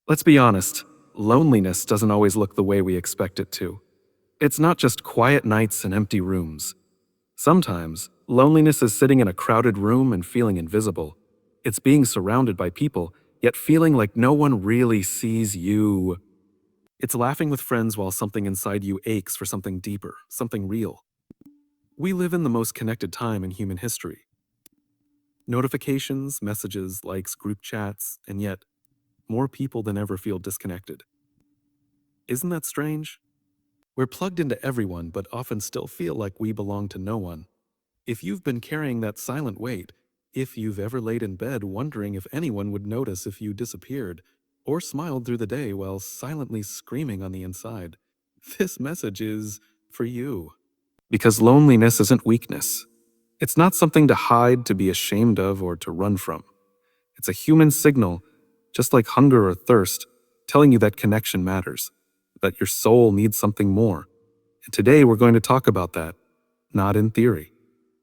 Let's be honest, loneliness doesn't always look the way we expect it to. It's not just quiet nights and empty rooms. Sometimes, loneliness is sitting in a crowded room and feeling invisible. It's being surrounded by people, yet feeling like no one really sees you. It's laughing with friends while something inside you aches for something deeper, something real. We live in the most connected time in human history. Notifications, messages, likes, group chats, and yet, more people than ever feel disconnected. Isn't that strange? We're plugged into everyone, but often still feel like we belong to no one. If you've been carrying that silent weight, if you've ever laid in bed wondering if anyone would notice if you disappeared, or smiled through the day while silently screaming on the inside, this message is for you. Because loneliness isn't weakness. It's not something to hide, to be ashamed of, or to run from. It's a human signal, just like hunger or thirst, telling you that connection matters, that your soul needs something more. And today we're going to talk about that, not in theory,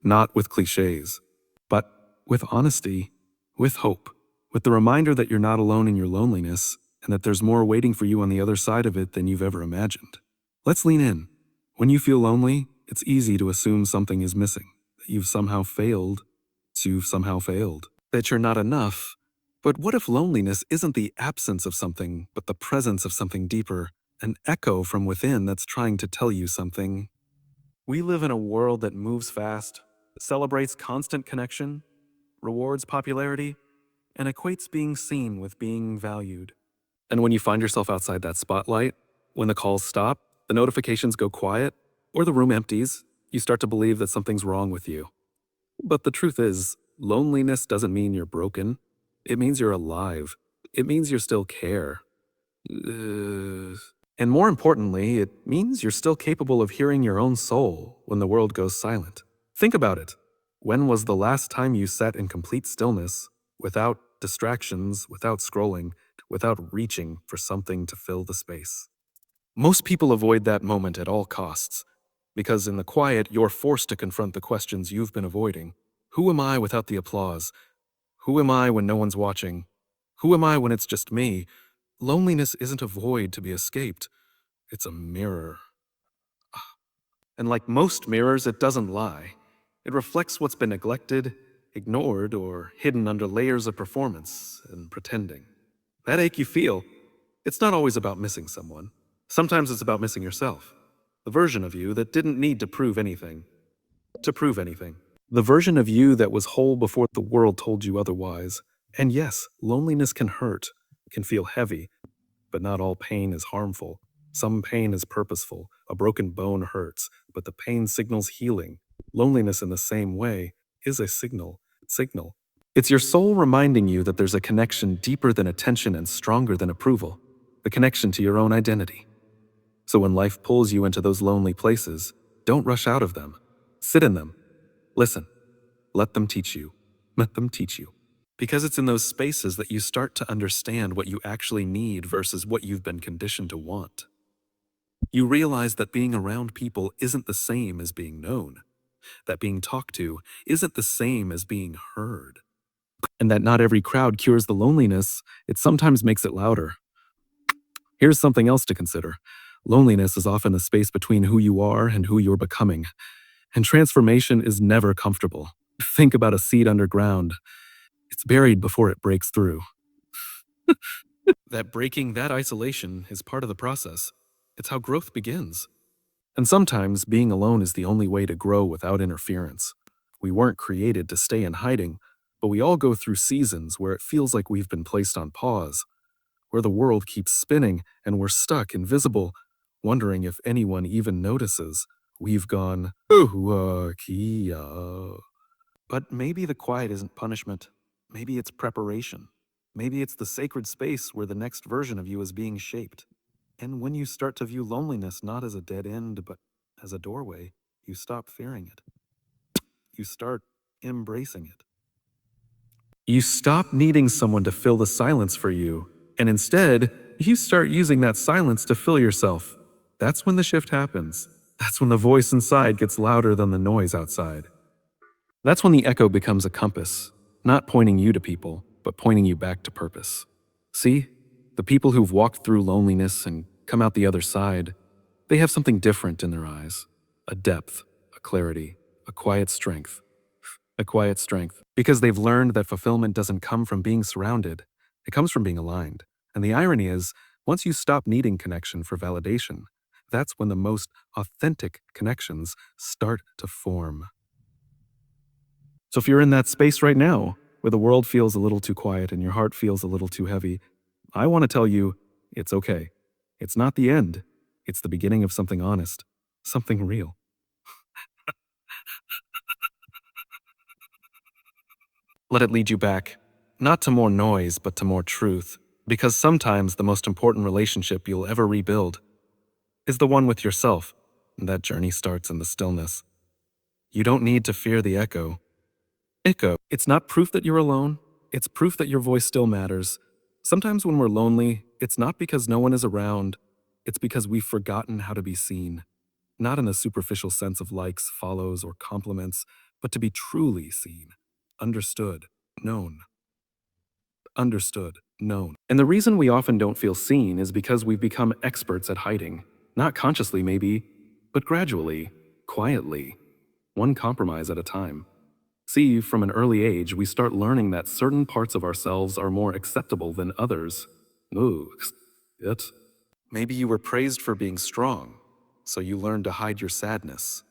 not with cliches, but with honesty, with hope, with the reminder that you're not alone in your loneliness and that there's more waiting for you on the other side of it than you've ever imagined. Let's lean in. When you feel lonely, it's easy to assume something is missing, that you've somehow failed, that you're not enough. But what if loneliness isn't the absence of something, but the presence of something deeper, an echo from within that's trying to tell you something? We live in a world that moves fast, celebrates constant connection, rewards popularity, and equates being seen with being valued. And when you find yourself outside that spotlight, when the calls stop, the notifications go quiet, or the room empties, you start to believe that something's wrong with you. But the truth is, loneliness doesn't mean you're broken. It means you're alive. It means you still care. And more importantly, it means you're still capable of hearing your own soul when the world goes silent. Think about it. When was the last time you sat in complete stillness, without distractions, without scrolling, without reaching for something to fill the space? Most people avoid that moment at all costs, because in the quiet, you're forced to confront the questions you've been avoiding. Who am I without the applause? Who am I when no one's watching? Who am I when it's just me? Loneliness isn't a void to be escaped. It's a mirror. And like most mirrors, it doesn't lie. It reflects what's been neglected, ignored, or hidden under layers of performance and pretending. That ache you feel, it's not always about missing someone. Sometimes it's about missing yourself. The version of you that didn't need to prove anything. The version of you that was whole before the world told you otherwise. And yes, loneliness can hurt, can feel heavy, but not all pain is harmful. Some pain is purposeful. A broken bone hurts, but the pain signals healing. Loneliness in the same way is a signal. It's your soul reminding you that there's a connection deeper than attention and stronger than approval. The connection to your own identity. So when life pulls you into those lonely places, don't rush out of them. Sit in them. Listen. Let them teach you. Because it's in those spaces that you start to understand what you actually need versus what you've been conditioned to want. You realize that being around people isn't the same as being known, that being talked to isn't the same as being heard, and that not every crowd cures the loneliness, it sometimes makes it louder. Here's something else to consider. Loneliness is often the space between who you are and who you're becoming, and transformation is never comfortable. Think about a seed underground. It's buried before it breaks through. That isolation is part of the process. It's how growth begins. And sometimes being alone is the only way to grow without interference. We weren't created to stay in hiding, but we all go through seasons where it feels like we've been placed on pause, where the world keeps spinning and we're stuck, invisible, wondering if anyone even notices. We've gone, Kia. But maybe the quiet isn't punishment. Maybe it's preparation. Maybe it's the sacred space where the next version of you is being shaped. And when you start to view loneliness not as a dead end, but as a doorway, you stop fearing it. You start embracing it. You stop needing someone to fill the silence for you, and instead, you start using that silence to fill yourself. That's when the shift happens. That's when the voice inside gets louder than the noise outside. That's when the echo becomes a compass, not pointing you to people, but pointing you back to purpose. See? the people who've walked through loneliness and come out the other side, they have something different in their eyes. A depth, a clarity, a quiet strength. A quiet strength. Because they've learned that fulfillment doesn't come from being surrounded, it comes from being aligned. And the irony is, once you stop needing connection for validation, that's when the most authentic connections start to form. So if you're in that space right now, where the world feels a little too quiet and your heart feels a little too heavy, I want to tell you, it's okay. It's not the end. It's the beginning of something honest, something real. Let it lead you back, not to more noise, but to more truth. Because sometimes the most important relationship you'll ever rebuild is the one with yourself. And that journey starts in the stillness. You don't need to fear the echo. Echo, it's not proof that you're alone, it's proof that your voice still matters. Sometimes when we're lonely, it's not because no one is around, it's because we've forgotten how to be seen. Not in the superficial sense of likes, follows, or compliments, but to be truly seen, understood, known. Understood, known. And the reason we often don't feel seen is because we've become experts at hiding. Not consciously, maybe, but gradually, quietly, one compromise at a time. See, from an early age, we start learning that certain parts of ourselves are more acceptable than others. Ooh, it. Maybe you were praised for being strong, so you learned to hide your sadness.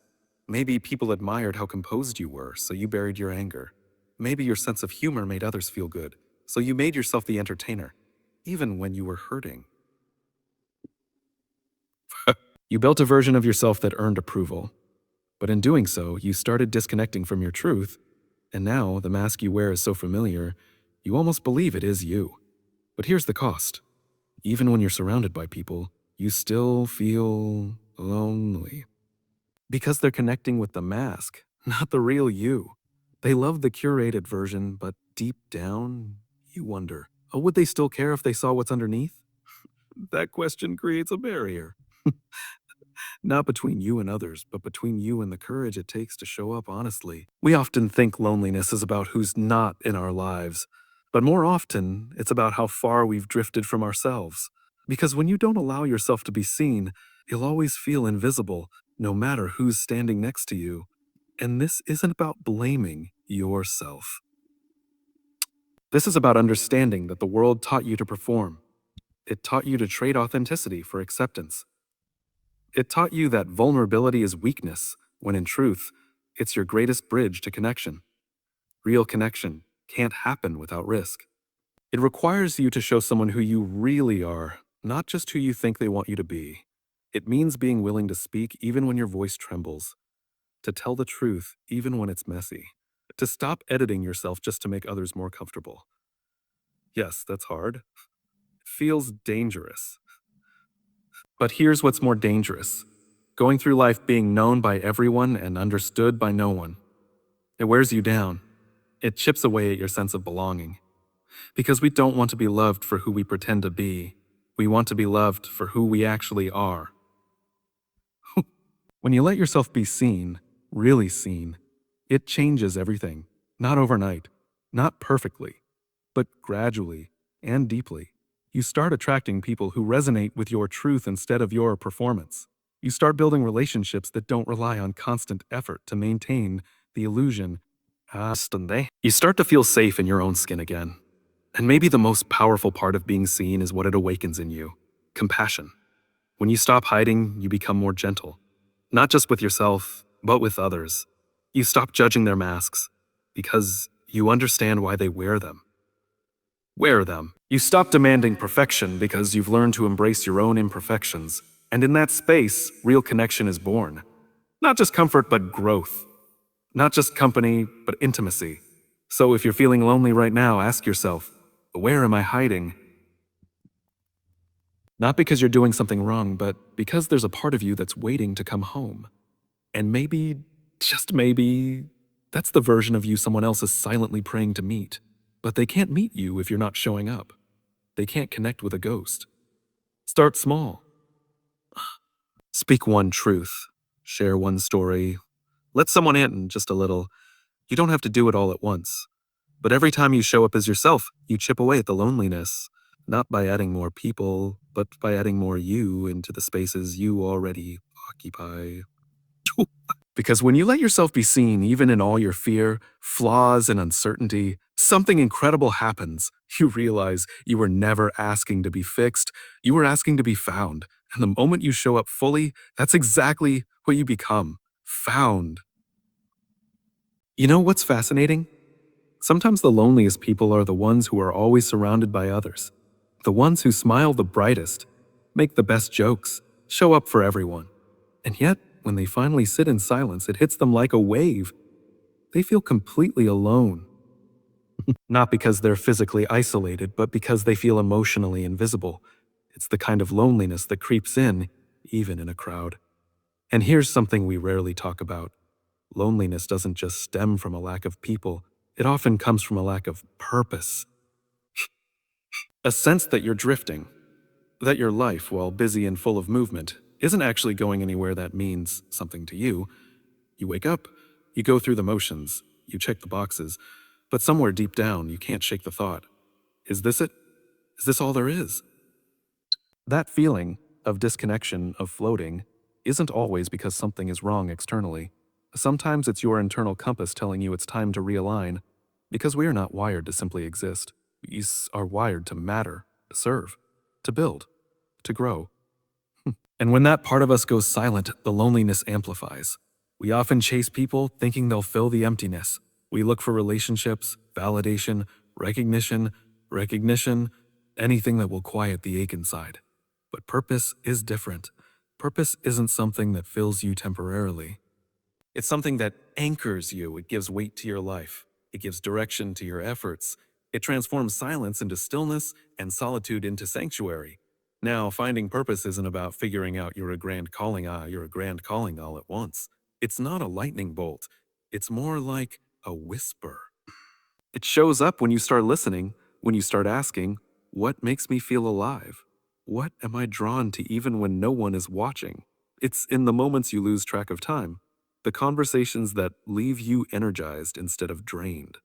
Maybe people admired how composed you were, so you buried your anger. Maybe your sense of humor made others feel good, so you made yourself the entertainer, even when you were hurting. You built a version of yourself that earned approval, but in doing so, you started disconnecting from your truth, and now the mask you wear is so familiar, you almost believe it is you. But here's the cost. Even when you're surrounded by people, you still feel lonely. Because they're connecting with the mask, not the real you. They love the curated version, but deep down, you wonder, oh, would they still care if they saw what's underneath? That question creates a barrier. Not between you and others, but between you and the courage it takes to show up honestly. We often think loneliness is about who's not in our lives, but more often, it's about how far we've drifted from ourselves. Because when you don't allow yourself to be seen, you'll always feel invisible, no matter who's standing next to you. And this isn't about blaming yourself. This is about understanding that the world taught you to perform. It taught you to trade authenticity for acceptance. It taught you that vulnerability is weakness, when in truth, it's your greatest bridge to connection. Real connection can't happen without risk. It requires you to show someone who you really are, not just who you think they want you to be. It means being willing to speak even when your voice trembles, to tell the truth even when it's messy, to stop editing yourself just to make others more comfortable. Yes, that's hard. It feels dangerous. But here's what's more dangerous: going through life being known by everyone and understood by no one. It wears you down. It chips away at your sense of belonging. Because we don't want to be loved for who we pretend to be. We want to be loved for who we actually are. When you let yourself be seen, really seen, it changes everything. Not overnight, not perfectly, but gradually and deeply. You start attracting people who resonate with your truth instead of your performance. You start building relationships that don't rely on constant effort to maintain the illusion. You start to feel safe in your own skin again. And maybe the most powerful part of being seen is what it awakens in you: compassion. When you stop hiding, you become more gentle. Not just with yourself, but with others. You stop judging their masks because you understand why they wear them. Wear them. You stop demanding perfection because you've learned to embrace your own imperfections. And in that space, real connection is born. Not just comfort, but growth. Not just company, but intimacy. So if you're feeling lonely right now, ask yourself, where am I hiding? Not because you're doing something wrong, but because there's a part of you that's waiting to come home. And maybe, just maybe, that's the version of you someone else is silently praying to meet. But they can't meet you if you're not showing up. They can't connect with a ghost. Start small. Speak one truth. Share one story. Let someone in just a little. You don't have to do it all at once. But every time you show up as yourself, you chip away at the loneliness. Not by adding more people, but by adding more you into the spaces you already occupy. Because when you let yourself be seen, even in all your fear, flaws, and uncertainty, something incredible happens. You realize you were never asking to be fixed, you were asking to be found. And the moment you show up fully, that's exactly what you become found. You know what's fascinating? Sometimes the loneliest people are the ones who are always surrounded by others. The ones who smile the brightest, make the best jokes, show up for everyone. And yet, when they finally sit in silence, it hits them like a wave. They feel completely alone. Not because they're physically isolated, but because they feel emotionally invisible. It's the kind of loneliness that creeps in, even in a crowd. And here's something we rarely talk about. Loneliness doesn't just stem from a lack of people, it often comes from a lack of purpose. A sense that you're drifting, that your life, while busy and full of movement, isn't actually going anywhere that means something to you. You wake up, you go through the motions, you check the boxes, but somewhere deep down, you can't shake the thought, is this it? Is this all there is? That feeling of disconnection, of floating, isn't always because something is wrong externally. Sometimes it's your internal compass telling you it's time to realign, because we are not wired to simply exist. We are wired to matter, to serve, to build, to grow. And when that part of us goes silent, the loneliness amplifies. We often chase people thinking they'll fill the emptiness. We look for relationships, validation, recognition, anything that will quiet the ache inside. But purpose is different. Purpose isn't something that fills you temporarily. It's something that anchors you. It gives weight to your life. It gives direction to your efforts. It transforms silence into stillness and solitude into sanctuary. Now, finding purpose isn't about figuring out you're a grand calling all at once. It's not a lightning bolt. It's more like a whisper. It shows up when you start listening, when you start asking, what makes me feel alive? What am I drawn to even when no one is watching? It's in the moments you lose track of time, the conversations that leave you energized instead of drained,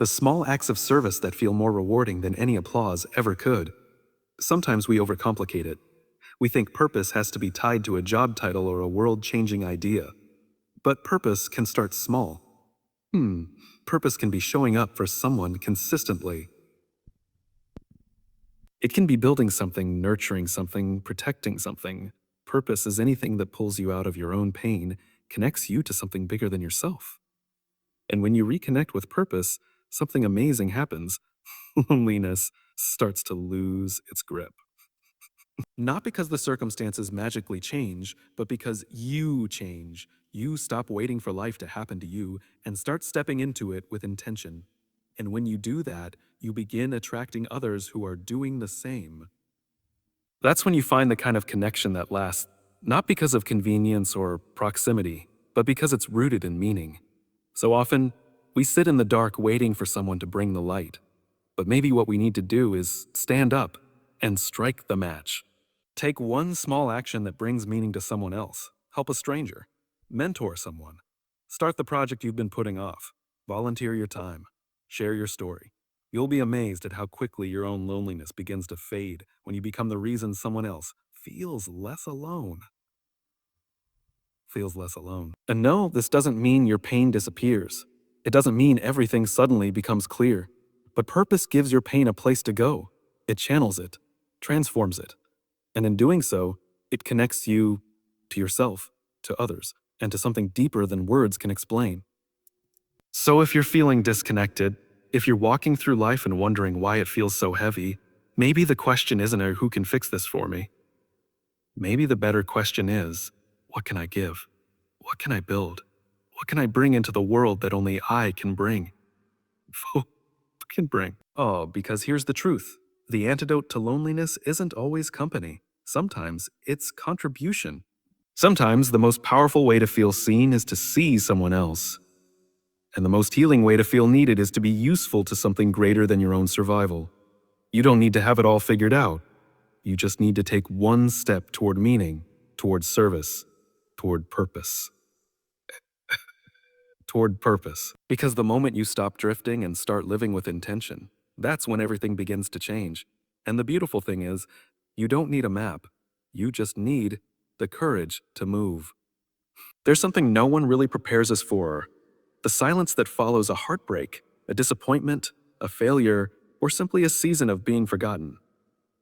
the small acts of service that feel more rewarding than any applause ever could. Sometimes we overcomplicate it. We think purpose has to be tied to a job title or a world changing idea. But purpose can start small. Purpose can be showing up for someone consistently. It can be building something, nurturing something, protecting something. Purpose is anything that pulls you out of your own pain, connects you to something bigger than yourself. And when you reconnect with purpose, something amazing happens. Loneliness starts to lose its grip. Not because the circumstances magically change, but because you change. You stop waiting for life to happen to you and start stepping into it with intention. And when you do that, you begin attracting others who are doing the same. That's when you find the kind of connection that lasts, not because of convenience or proximity, but because it's rooted in meaning. So often, we sit in the dark waiting for someone to bring the light. But maybe what we need to do is stand up and strike the match. Take one small action that brings meaning to someone else. Help a stranger. Mentor someone. Start the project you've been putting off. Volunteer your time. Share your story. You'll be amazed at how quickly your own loneliness begins to fade when you become the reason someone else feels less alone. And no, this doesn't mean your pain disappears. It doesn't mean everything suddenly becomes clear. But purpose gives your pain a place to go. It channels it, transforms it. And in doing so, it connects you to yourself, to others, and to something deeper than words can explain. So if you're feeling disconnected, if you're walking through life and wondering why it feels so heavy, maybe the question isn't who can fix this for me? Maybe the better question is, what can I give? What can I build? What can I bring into the world that only I can bring? Oh, because here's the truth. The antidote to loneliness isn't always company. Sometimes it's contribution. Sometimes the most powerful way to feel seen is to see someone else. And the most healing way to feel needed is to be useful to something greater than your own survival. You don't need to have it all figured out. You just need to take one step toward meaning, toward service, toward purpose. Toward purpose. Because the moment you stop drifting and start living with intention, that's when everything begins to change. And the beautiful thing is, you don't need a map. You just need the courage to move. There's something no one really prepares us for: the silence that follows a heartbreak, a disappointment, a failure, or simply a season of being forgotten.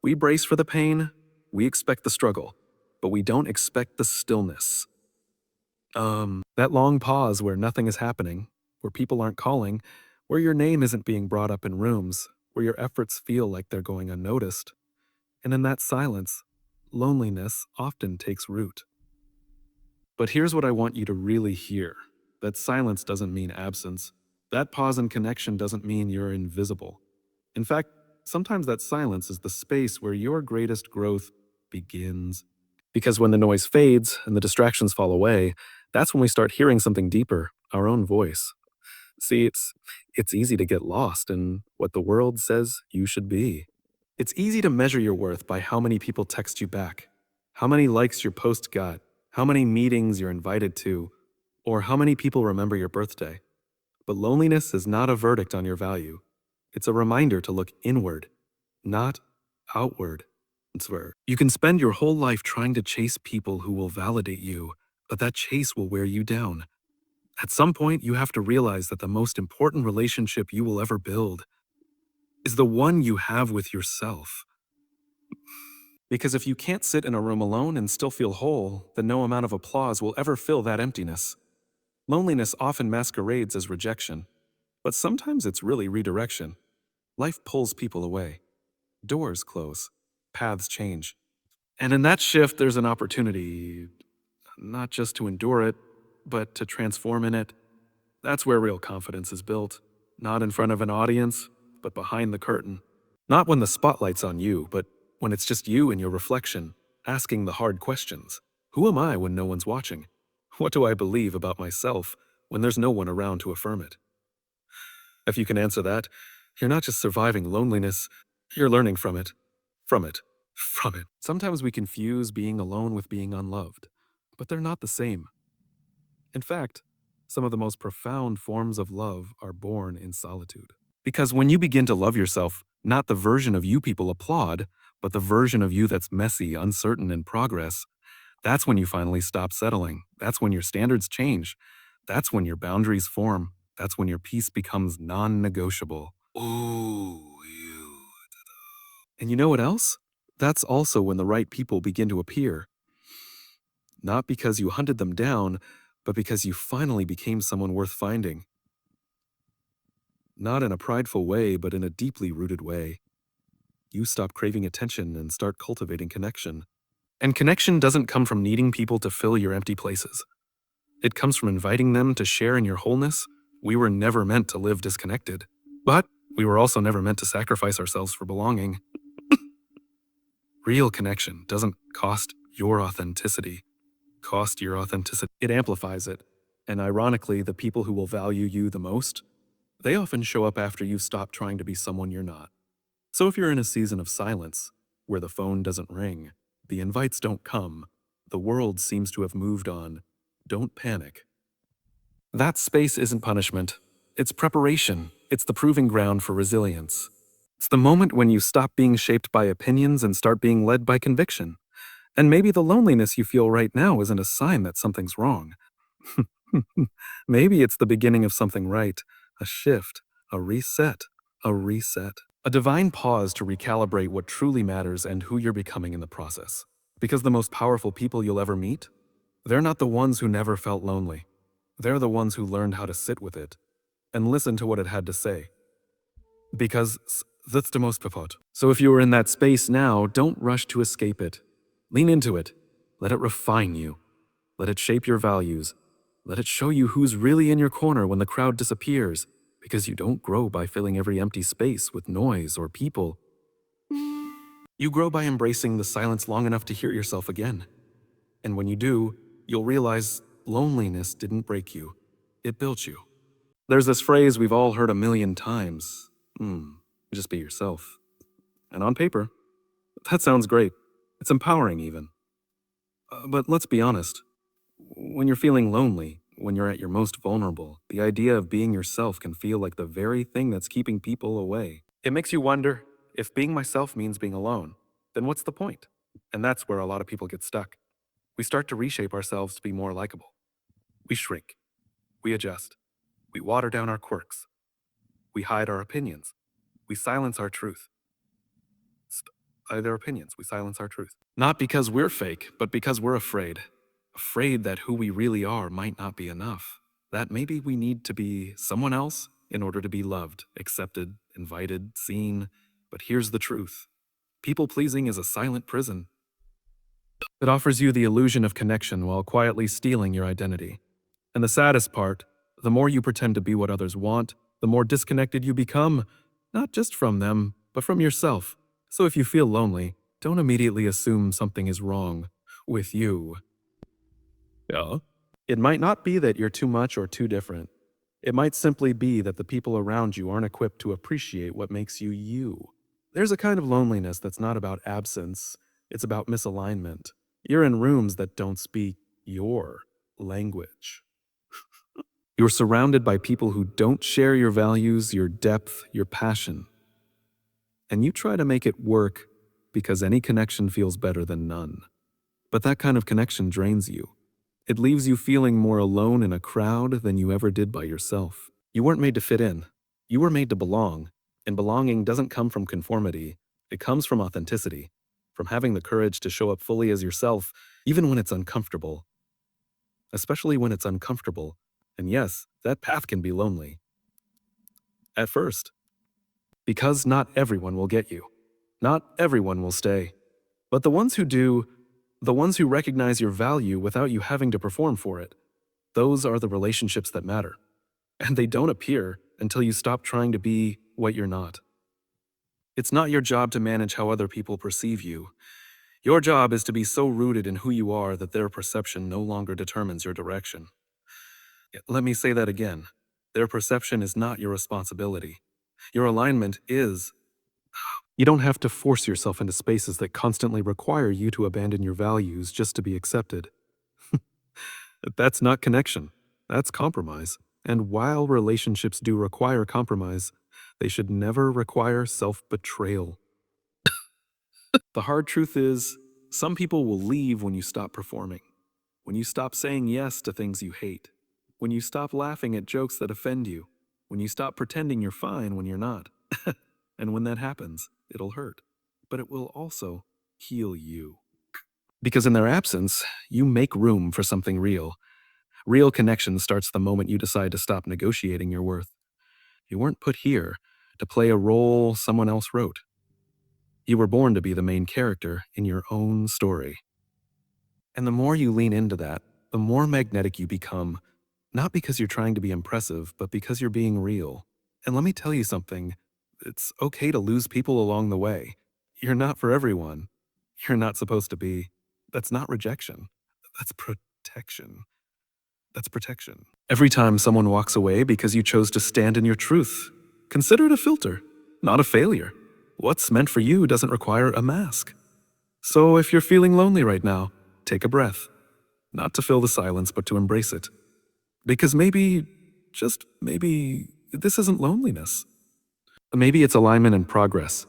We brace for the pain, we expect the struggle, but we don't expect the stillness. That long pause where nothing is happening, where people aren't calling, where your name isn't being brought up in rooms, where your efforts feel like they're going unnoticed. And in that silence, loneliness often takes root. But here's what I want you to really hear: that silence doesn't mean absence. That pause in connection doesn't mean you're invisible. In fact, sometimes that silence is the space where your greatest growth begins. Because when the noise fades and the distractions fall away, that's when we start hearing something deeper, our own voice. See, it's easy to get lost in what the world says you should be. It's easy to measure your worth by how many people text you back, how many likes your post got, how many meetings you're invited to, or how many people remember your birthday. But loneliness is not a verdict on your value. It's a reminder to look inward, not outward. You can spend your whole life trying to chase people who will validate you, but that chase will wear you down. At some point, you have to realize that the most important relationship you will ever build is the one you have with yourself. Because if you can't sit in a room alone and still feel whole, then no amount of applause will ever fill that emptiness. Loneliness often masquerades as rejection, but sometimes it's really redirection. Life pulls people away. Doors close. Paths change. And in that shift, there's an opportunity, not just to endure it, but to transform in it. That's where real confidence is built. Not in front of an audience, but behind the curtain. Not when the spotlight's on you, but when it's just you and your reflection, asking the hard questions. Who am I when no one's watching? What do I believe about myself when there's no one around to affirm it? If you can answer that, you're not just surviving loneliness, you're learning from it. From it. From it. Sometimes we confuse being alone with being unloved, but they're not the same. In fact, some of the most profound forms of love are born in solitude. Because when you begin to love yourself, not the version of you people applaud, but the version of you that's messy, uncertain, in progress, that's when you finally stop settling. That's when your standards change. That's when your boundaries form. That's when your peace becomes non-negotiable. Ooh, you. And you know what else? That's also when the right people begin to appear. Not because you hunted them down, but because you finally became someone worth finding. Not in a prideful way, but in a deeply rooted way. You stop craving attention and start cultivating connection. And connection doesn't come from needing people to fill your empty places. It comes from inviting them to share in your wholeness. We were never meant to live disconnected, but we were also never meant to sacrifice ourselves for belonging. Real connection doesn't cost your authenticity. It amplifies it. And ironically, the people who will value you the most, they often show up after you stop trying to be someone you're not. So if you're in a season of silence, where the phone doesn't ring, the invites don't come, the world seems to have moved on, don't panic. That space isn't punishment. It's preparation. It's the proving ground for resilience. It's the moment when you stop being shaped by opinions and start being led by conviction. And maybe the loneliness you feel right now isn't a sign that something's wrong. Maybe it's the beginning of something right, a shift, a reset, a reset. A divine pause to recalibrate what truly matters and who you're becoming in the process. Because the most powerful people you'll ever meet, they're not the ones who never felt lonely. They're the ones who learned how to sit with it and listen to what it had to say. Because that's the most purport. So if you are in that space now, don't rush to escape it. Lean into it. Let it refine you. Let it shape your values. Let it show you who's really in your corner when the crowd disappears, because you don't grow by filling every empty space with noise or people. You grow by embracing the silence long enough to hear yourself again. And when you do, you'll realize loneliness didn't break you. It built you. There's this phrase we've all heard a million times. Just be yourself. And on paper, that sounds great. It's empowering even. But let's be honest. When you're feeling lonely, when you're at your most vulnerable, the idea of being yourself can feel like the very thing that's keeping people away. It makes you wonder, If being myself means being alone, then what's the point? And that's where a lot of people get stuck. We start to reshape ourselves to be more likable. We shrink. We adjust. We water down our quirks. We hide our opinions. We silence our truth. Their opinions. We silence our truth. Not because we're fake, but because we're afraid. Afraid that who we really are might not be enough. That maybe we need to be someone else in order to be loved, accepted, invited, seen. But here's the truth. People pleasing is a silent prison. It offers you the illusion of connection while quietly stealing your identity. And the saddest part, the more you pretend to be what others want, the more disconnected you become, not just from them, but from yourself. So if you feel lonely, don't immediately assume something is wrong with you. Yeah. It might not be that you're too much or too different. It might simply be that the people around you aren't equipped to appreciate what makes you you. There's a kind of loneliness that's not about absence, it's about misalignment. You're in rooms that don't speak your language. You're surrounded by people who don't share your values, your depth, your passion. And you try to make it work because any connection feels better than none. But that kind of connection drains you. It leaves you feeling more alone in a crowd than you ever did by yourself. You weren't made to fit in. You were made to belong. And belonging doesn't come from conformity. It comes from authenticity, from having the courage to show up fully as yourself, even when it's uncomfortable. Especially when it's uncomfortable. And yes, that path can be lonely. At first. Because not everyone will get you. Not everyone will stay. But the ones who do, the ones who recognize your value without you having to perform for it, those are the relationships that matter. And they don't appear until you stop trying to be what you're not. It's not your job to manage how other people perceive you. Your job is to be so rooted in who you are that their perception no longer determines your direction. Let me say that again. Their perception is not your responsibility. Your alignment is. You don't have to force yourself into spaces that constantly require you to abandon your values just to be accepted. That's not connection. That's compromise. And while relationships do require compromise, they should never require self-betrayal. The hard truth is, some people will leave when you stop performing, when you stop saying yes to things you hate, when you stop laughing at jokes that offend you, when you stop pretending you're fine when you're not. And when that happens, it'll hurt, but it will also heal you. Because in their absence, you make room for something real. Real connection starts the moment you decide to stop negotiating your worth. You weren't put here to play a role someone else wrote. You were born to be the main character in your own story. And the more you lean into that, the more magnetic you become, not because you're trying to be impressive, but because you're being real. And let me tell you something, it's okay to lose people along the way. You're not for everyone. You're not supposed to be. That's not rejection. That's protection. That's protection. Every time someone walks away because you chose to stand in your truth, consider it a filter, not a failure. What's meant for you doesn't require a mask. So if you're feeling lonely right now, take a breath. Not to fill the silence, but to embrace it. Because maybe, just maybe, this isn't loneliness. Maybe it's alignment and progress.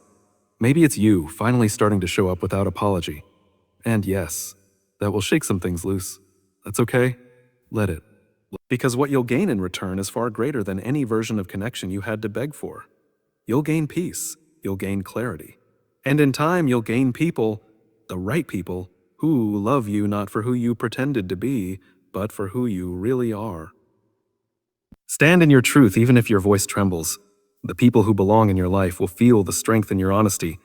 Maybe it's you finally starting to show up without apology. And yes, that will shake some things loose. That's okay. Let it. Because what you'll gain in return is far greater than any version of connection you had to beg for. You'll gain peace. You'll gain clarity. And in time, you'll gain people, the right people, who love you not for who you pretended to be, but for who you really are. Stand in your truth even if your voice trembles. The people who belong in your life will feel the strength in your honesty,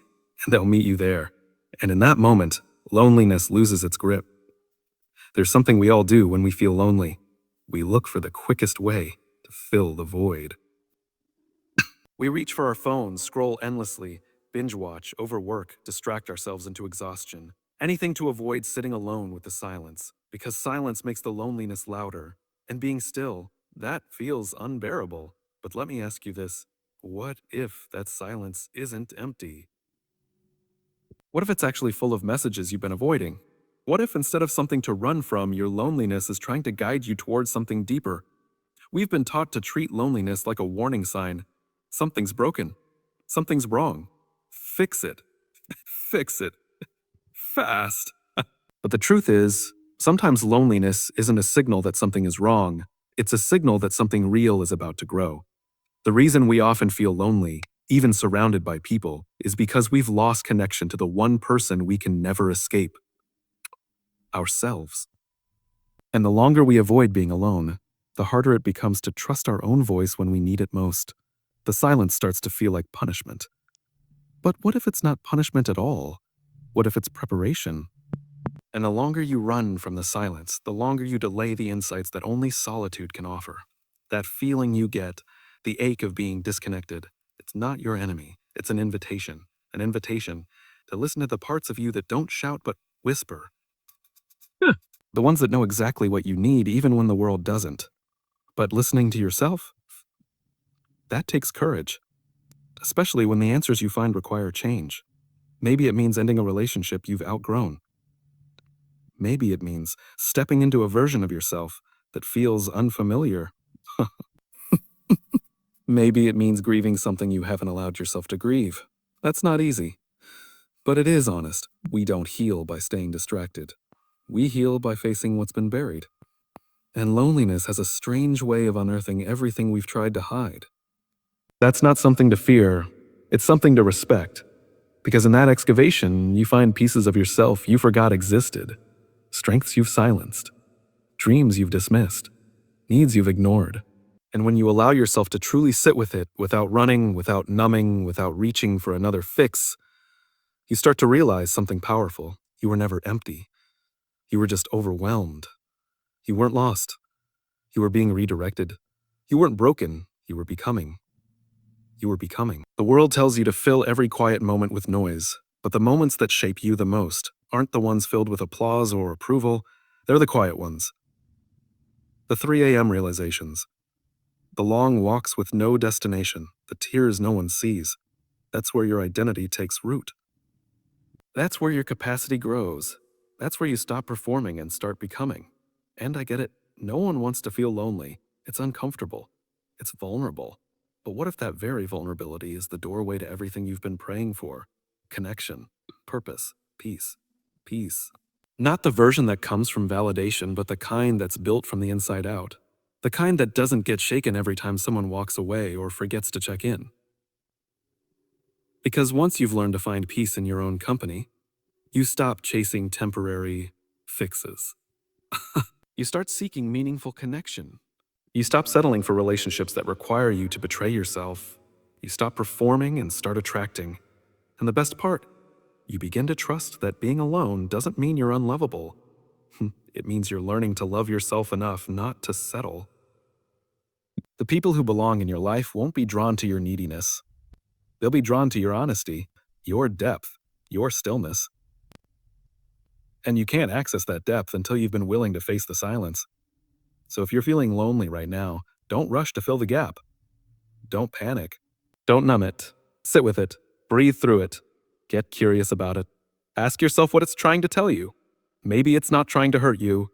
and they'll meet you there. And in that moment, loneliness loses its grip. There's something we all do when we feel lonely. We look for the quickest way to fill the void. We reach for our phones, scroll endlessly, binge watch, overwork, distract ourselves into exhaustion. Anything to avoid sitting alone with the silence, because silence makes the loneliness louder. And being still, that feels unbearable. But let me ask you this, what if that silence isn't empty? What if it's actually full of messages you've been avoiding? What if instead of something to run from, your loneliness is trying to guide you towards something deeper? We've been taught to treat loneliness like a warning sign. Something's broken. Something's wrong. Fix it. Fix it. Fast. But the truth is, sometimes loneliness isn't a signal that something is wrong. It's a signal that something real is about to grow. The reason we often feel lonely, even surrounded by people, is because we've lost connection to the one person we can never escape: ourselves. And the longer we avoid being alone, the harder it becomes to trust our own voice when we need it most. The silence starts to feel like punishment. But what if it's not punishment at all? What if it's preparation? And the longer you run from the silence, the longer you delay the insights that only solitude can offer. That feeling you get, the ache of being disconnected, it's not your enemy. It's an invitation to listen to the parts of you that don't shout but whisper. The ones that know exactly what you need even when the world doesn't. But listening to yourself, that takes courage, especially when the answers you find require change. Maybe it means ending a relationship you've outgrown. Maybe it means stepping into a version of yourself that feels unfamiliar. Maybe it means grieving something you haven't allowed yourself to grieve. That's not easy. But it is honest. We don't heal by staying distracted. We heal by facing what's been buried. And loneliness has a strange way of unearthing everything we've tried to hide. That's not something to fear. It's something to respect. Because in that excavation, you find pieces of yourself you forgot existed. Strengths you've silenced. Dreams you've dismissed. Needs you've ignored. And when you allow yourself to truly sit with it, without running, without numbing, without reaching for another fix, you start to realize something powerful. You were never empty. You were just overwhelmed. You weren't lost. You were being redirected. You weren't broken. You were becoming. You were becoming. The world tells you to fill every quiet moment with noise, but the moments that shape you the most aren't the ones filled with applause or approval. They're the quiet ones. The 3 a.m. realizations. The long walks with no destination, the tears no one sees. That's where your identity takes root. That's where your capacity grows. That's where you stop performing and start becoming. And I get it, no one wants to feel lonely. It's uncomfortable. It's vulnerable. But what if that very vulnerability is the doorway to everything you've been praying for? Connection, purpose, peace. Peace. Not the version that comes from validation, but the kind that's built from the inside out. The kind that doesn't get shaken every time someone walks away or forgets to check in. Because once you've learned to find peace in your own company, you stop chasing temporary fixes. You start seeking meaningful connection. You stop settling for relationships that require you to betray yourself. You stop performing and start attracting. And the best part, you begin to trust that being alone doesn't mean you're unlovable. It means you're learning to love yourself enough not to settle. The people who belong in your life won't be drawn to your neediness. They'll be drawn to your honesty, your depth, your stillness. And you can't access that depth until you've been willing to face the silence. So if you're feeling lonely right now, don't rush to fill the gap. Don't panic. Don't numb it. Sit with it. Breathe through it. Get curious about it. Ask yourself what it's trying to tell you. Maybe it's not trying to hurt you.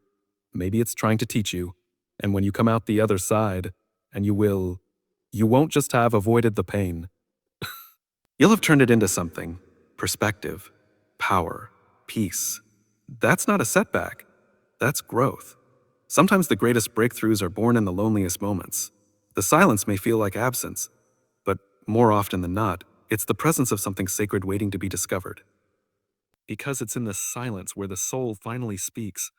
Maybe it's trying to teach you. And when you come out the other side, and you won't just have avoided the pain. You'll have turned it into something. Perspective, power, peace. That's not a setback. That's growth. Sometimes the greatest breakthroughs are born in the loneliest moments. The silence may feel like absence, but more often than not, it's the presence of something sacred waiting to be discovered. Because it's in the silence where the soul finally speaks,